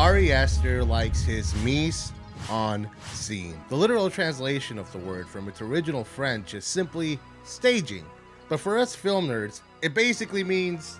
Ari Aster likes his mise en scene. The literal translation of the word from its original French is simply staging. But for us film nerds, it basically means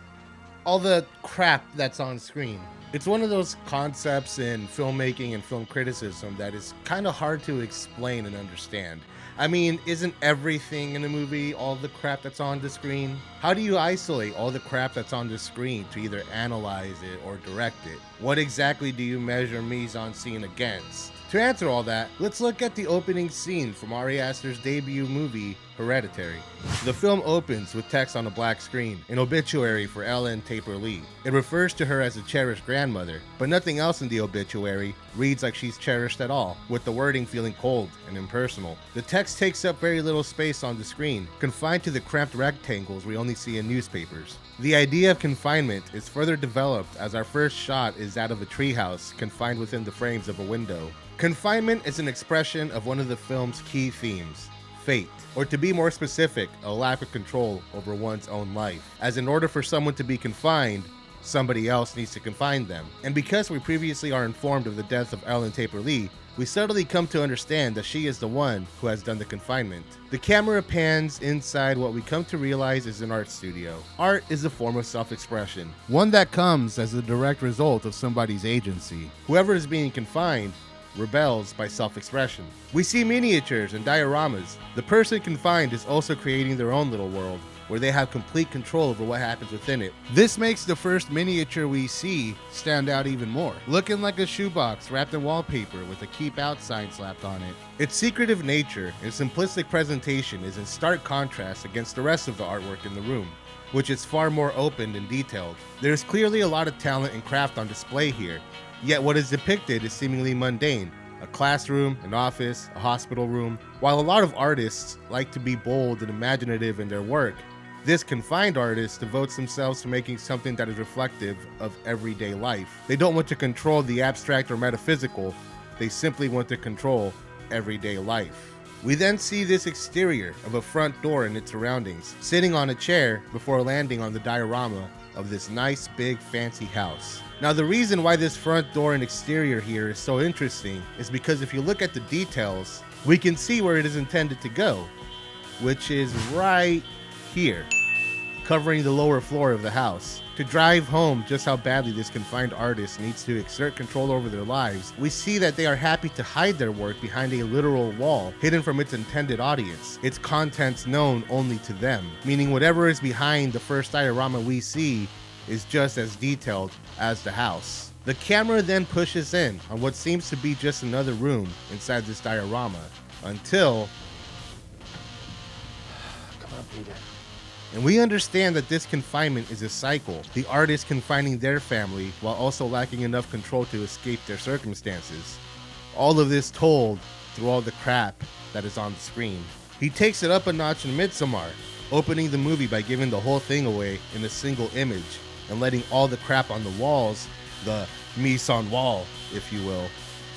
all the crap that's on screen. It's one of those concepts in filmmaking and film criticism that is kind of hard to explain and understand. I mean, isn't everything in a movie all the crap that's on the screen? How do you isolate all the crap that's on the screen to either analyze it or direct it? What exactly do you measure mise en scene against? To answer all that, let's look at the opening scene from Ari Aster's debut movie, Hereditary. The film opens with text on a black screen, an obituary for Ellen Taper Lee. It refers to her as a cherished grandmother, but nothing else in the obituary reads like she's cherished at all, with the wording feeling cold and impersonal. The text takes up very little space on the screen, confined to the cramped rectangles we only see in newspapers. The idea of confinement is further developed as our first shot is that of a treehouse confined within the frames of a window. Confinement is an expression of one of the film's key themes, fate, or to be more specific, a lack of control over one's own life. As in order for someone to be confined, somebody else needs to confine them. And because we previously are informed of the death of Ellen Taper Lee, we suddenly come to understand that she is the one who has done the confinement. The camera pans inside what we come to realize is an art studio. Art is a form of self-expression, one that comes as a direct result of somebody's agency. Whoever is being confined rebels by self-expression. We see miniatures and dioramas. The person confined is also creating their own little world, where they have complete control over what happens within it. This makes the first miniature we see stand out even more, looking like a shoebox wrapped in wallpaper with a keep out sign slapped on it. Its secretive nature and simplistic presentation is in stark contrast against the rest of the artwork in the room, which is far more open and detailed. There's clearly a lot of talent and craft on display here, yet what is depicted is seemingly mundane. A classroom, an office, a hospital room. While a lot of artists like to be bold and imaginative in their work, this confined artist devotes themselves to making something that is reflective of everyday life. They don't want to control the abstract or metaphysical, they simply want to control everyday life. We then see this exterior of a front door and its surroundings, sitting on a chair before landing on the diorama of this nice big fancy house. Now the reason why this front door and exterior here is so interesting is because if you look at the details, we can see where it is intended to go, which is right here, covering the lower floor of the house. To drive home just how badly this confined artist needs to exert control over their lives, we see that they are happy to hide their work behind a literal wall, hidden from its intended audience, its contents known only to them, meaning whatever is behind the first diorama we see is just as detailed as the house. The camera then pushes in on what seems to be just another room inside this diorama, until come on, Peter. And we understand that this confinement is a cycle, the artist confining their family while also lacking enough control to escape their circumstances. All of this told through all the crap that is on the screen. He takes it up a notch in Midsommar, opening the movie by giving the whole thing away in a single image and letting all the crap on the walls, the mise en wall, if you will,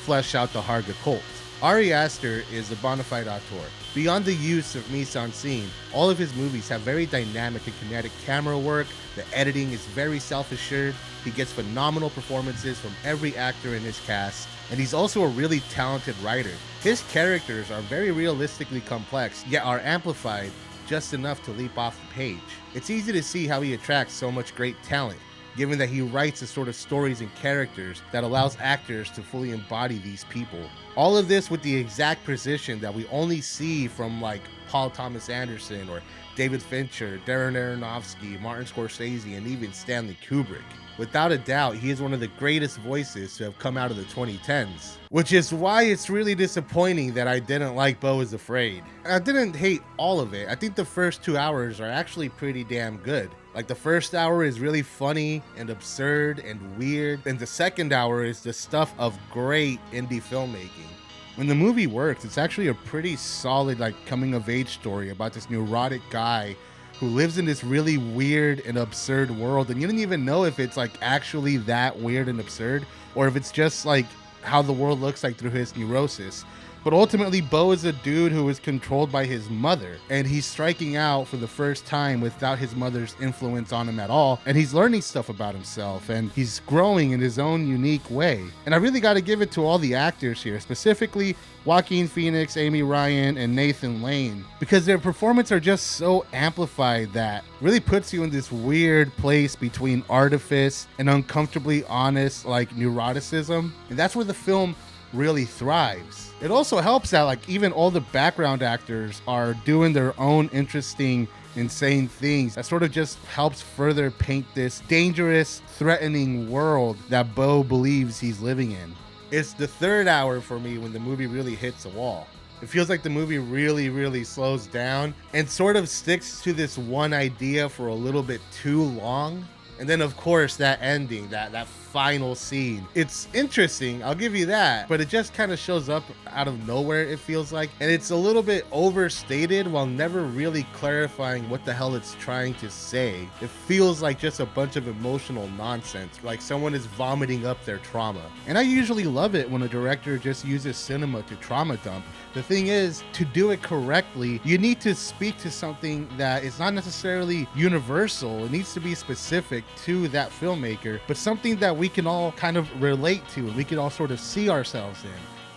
flesh out the Harga cult. Ari Aster is a bona fide auteur. Beyond the use of mise en scene, all of his movies have very dynamic and kinetic camera work, the editing is very self-assured, he gets phenomenal performances from every actor in his cast, and he's also a really talented writer. His characters are very realistically complex, yet are amplified just enough to leap off the page. It's easy to see how he attracts so much great talent, given that he writes the sort of stories and characters that allows actors to fully embody these people. All of this with the exact precision that we only see from like Paul Thomas Anderson or David Fincher, Darren Aronofsky, Martin Scorsese, and even Stanley Kubrick. Without a doubt, he is one of the greatest voices to have come out of the 2010s. Which is why it's really disappointing that I didn't like Beau is Afraid. I didn't hate all of it. I think the first 2 hours are actually pretty damn good. Like the first hour is really funny and absurd and weird, and the second hour is the stuff of great indie filmmaking. When the movie works, it's actually a pretty solid like coming of age story about this neurotic guy who lives in this really weird and absurd world, and you don't even know if it's like actually that weird and absurd or if it's just like how the world looks like through his neurosis. But ultimately, Bo is a dude who is controlled by his mother, and he's striking out for the first time without his mother's influence on him at all, and he's learning stuff about himself, and he's growing in his own unique way. And I really got to give it to all the actors here, specifically Joaquin Phoenix, Amy Ryan, and Nathan Lane, because their performance are just so amplified that really puts you in this weird place between artifice and uncomfortably honest, like, neuroticism. And that's where the film really thrives. It also helps that, like, even all the background actors are doing their own interesting, insane things that sort of just helps further paint this dangerous, threatening world that Bo believes he's living in. It's the third hour for me when the movie really hits a wall. It feels like the movie really slows down and sort of sticks to this one idea for a little bit too long. And then, of course, that ending, that final scene. It's interesting, I'll give you that, but it just kind of shows up out of nowhere, it feels like. And it's a little bit overstated while never really clarifying what the hell it's trying to say. It feels like just a bunch of emotional nonsense, like someone is vomiting up their trauma. And I usually love it when a director just uses cinema to trauma dump. The thing is, to do it correctly, you need to speak to something that is not necessarily universal. It needs to be specific to that filmmaker, but something that we can all kind of relate to and we can all sort of see ourselves in.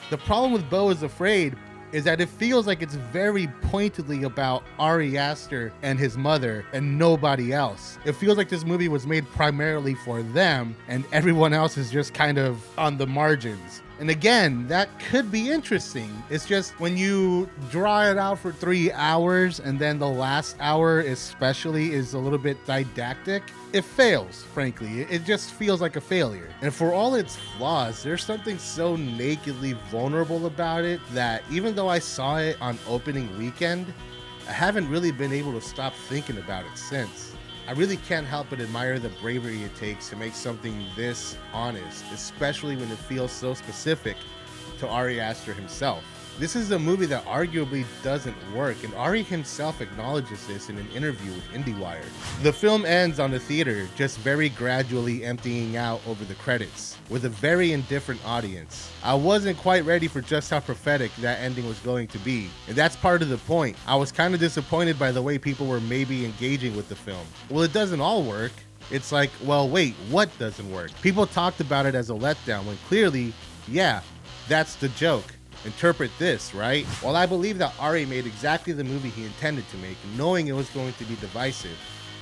The problem with Bo is Afraid is that it feels like it's very pointedly about Ari Aster and his mother and nobody else. It feels like this movie was made primarily for them and everyone else is just kind of on the margins. And again, that could be interesting. It's just when you draw it out for 3 hours and then the last hour especially is a little bit didactic, it fails, frankly. It just feels like a failure. And for all its flaws, there's something so nakedly vulnerable about it that even though I saw it on opening weekend, I haven't really been able to stop thinking about it since. I really can't help but admire the bravery it takes to make something this honest, especially when it feels so specific to Ari Aster himself. This is a movie that arguably doesn't work, and Ari himself acknowledges this in an interview with IndieWire. The film ends on the theater just very gradually emptying out over the credits, with a very indifferent audience. I wasn't quite ready for just how prophetic that ending was going to be, and that's part of the point. I was kind of disappointed by the way people were maybe engaging with the film. Well, it doesn't all work. It's like, well, wait, what doesn't work? People talked about it as a letdown when clearly, yeah, that's the joke. Interpret this, right? While I believe that Ari made exactly the movie he intended to make, knowing it was going to be divisive,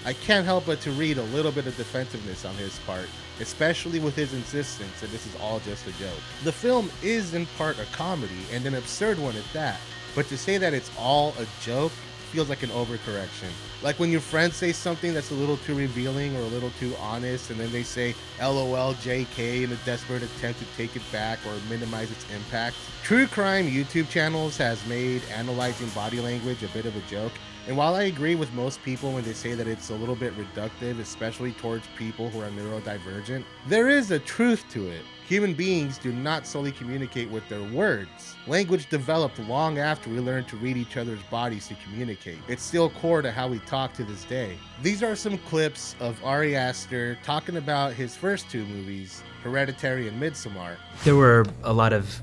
I can't help but to read a little bit of defensiveness on his part, especially with his insistence that this is all just a joke. The film is in part a comedy, and an absurd one at that, but to say that it's all a joke feels like an overcorrection. Like when your friends say something that's a little too revealing or a little too honest, and then they say LOL JK in a desperate attempt to take it back or minimize its impact. True crime YouTube channels has made analyzing body language a bit of a joke, and while I agree with most people when they say that it's a little bit reductive, especially towards people who are neurodivergent, there is a truth to it. Human beings do not solely communicate with their words. Language developed long after we learned to read each other's bodies to communicate. It's still core to how we talk to this day. These are some clips of Ari Aster talking about his first two movies, Hereditary and Midsommar. There were a lot of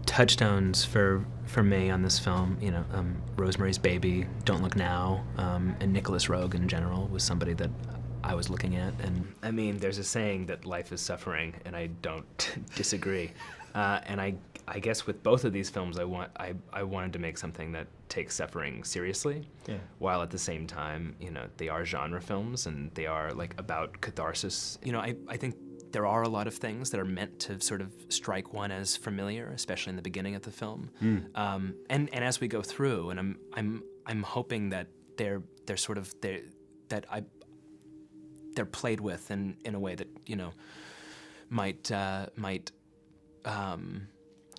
touchstones for me on this film. You know, Rosemary's Baby, Don't Look Now, and Nicholas Roeg in general was somebody that I was looking at. And I mean, there's a saying that life is suffering, and I don't disagree. And I guess with both of these films, I wanted to make something that takes suffering seriously, while at the same time, you know, they are genre films and they are like about catharsis. You know, I think there are a lot of things that are meant to sort of strike one as familiar, especially in the beginning of the film. And as we go through, and I'm hoping that they're played with in a way that, you know, might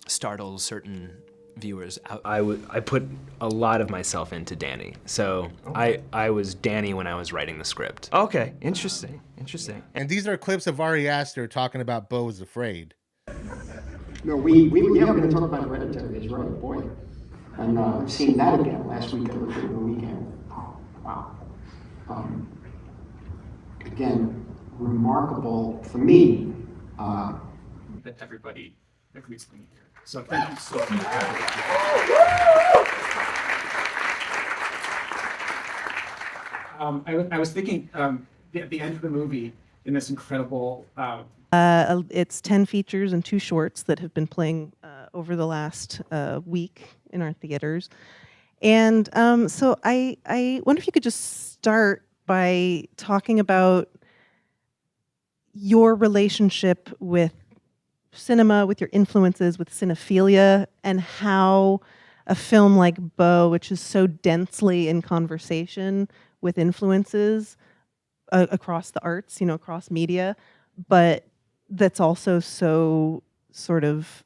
startle certain viewers. I put a lot of myself into Danny, so okay. I was Danny when I was writing the script. Okay, interesting. And these are clips of Ari Aster talking about Bo is Afraid. No, we're going to talk about Hereditary as well, boy. And seeing that again last week over the weekend. Wow. Again, remarkable for me. That everybody recently here. So thank you so much. I was thinking at the end of the movie, in this incredible. It's 10 features and 2 shorts that have been playing over the last week in our theaters. And so I wonder if you could just start by talking about your relationship with cinema, with your influences, with cinephilia, and how a film like Beau, which is so densely in conversation with influences across the arts, across media, but that's also so sort of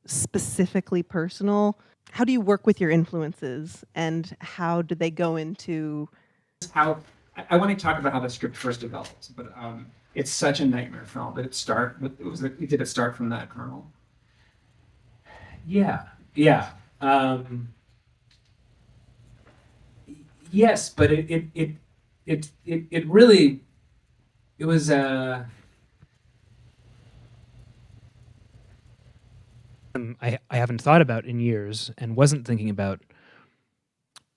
specifically personal. How do you work with your influences, and how do they go into how I want to talk about how the script first developed, but it's such a nightmare film. Did it start from that kernel? Yeah. Yes, but it really, it was I haven't thought about in years, and wasn't thinking about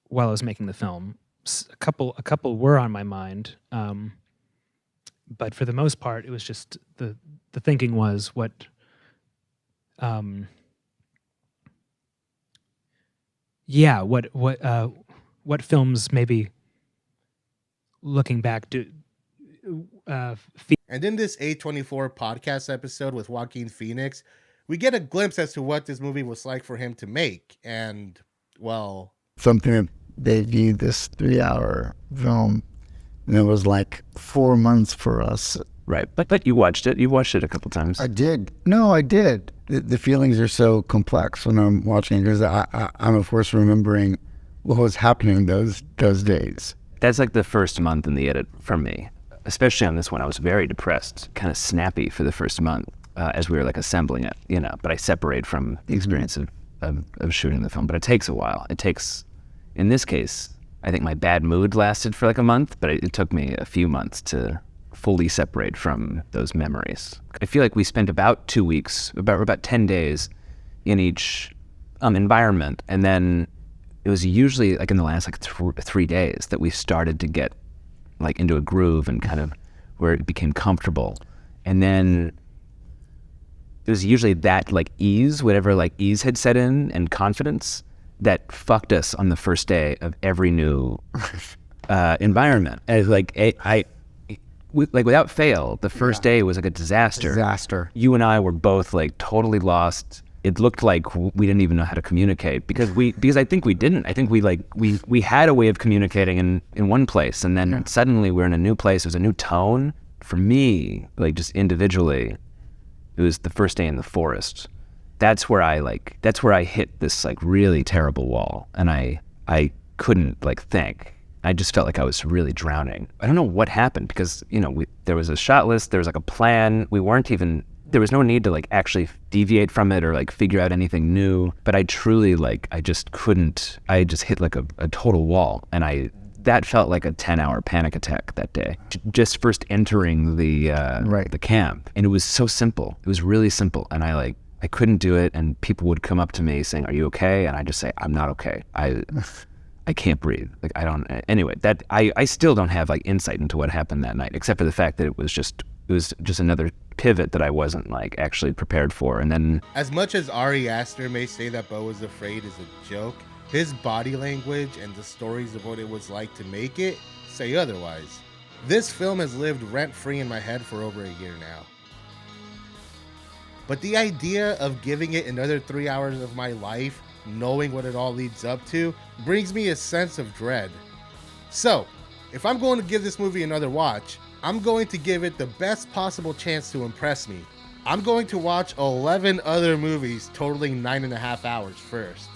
while I was making the film. A couple were on my mind, but for the most part, it was just the thinking was what films maybe looking back do. And in this A24 podcast episode with Joaquin Phoenix, we get a glimpse as to what this movie was like for him to make. And, well, something that they viewed this 3-hour film, and it was like 4 months for us. Right, but you watched it. You watched it a couple times. I did. No, I did. The feelings are so complex when I'm watching, because I'm of course remembering what was happening those days. That's like the first month in the edit for me, especially on this one. I was very depressed, kind of snappy for the first month as we were like assembling it, But I separate from the experience of shooting the film. But it takes a while. It takes, in this case, I think my bad mood lasted for like a month, but it took me a few months to fully separate from those memories. I feel like we spent about 2 weeks, about 10 days in each environment, and then it was usually like in the last like 3 days that we started to get like into a groove and kind of where it became comfortable. And then it was usually that like ease, whatever like ease had set in, and confidence that fucked us on the first day of every new environment. And without fail, the first day was like a disaster. You and I were both like totally lost. It looked like we didn't even know how to communicate because I think we didn't. I think we had a way of communicating in one place, and then suddenly we're in a new place. There's a new tone. For me, like just individually, it was the first day in the forest. That's where I hit this like really terrible wall, and I couldn't like think. I just felt like I was really drowning. I don't know what happened because there was a shot list, there was like a plan. There was no need to like actually deviate from it or like figure out anything new. But I truly I just couldn't. I just hit like a total wall, and that felt like a 10-hour panic attack that day. Just first entering the camp, and it was so simple. It was really simple, and I couldn't do it, and people would come up to me saying, "Are you okay?" And I just say, "I'm not okay. I can't breathe." Like I don't. Anyway, that I still don't have like insight into what happened that night, except for the fact that it was just another pivot that I wasn't like actually prepared for. And then, as much as Ari Aster may say that Beau Was Afraid is a joke, his body language and the stories of what it was like to make it say otherwise. This film has lived rent-free in my head for over a year now. But the idea of giving it another 3 hours of my life, knowing what it all leads up to, brings me a sense of dread. So, if I'm going to give this movie another watch, I'm going to give it the best possible chance to impress me. I'm going to watch 11 other movies totaling 9.5 hours first.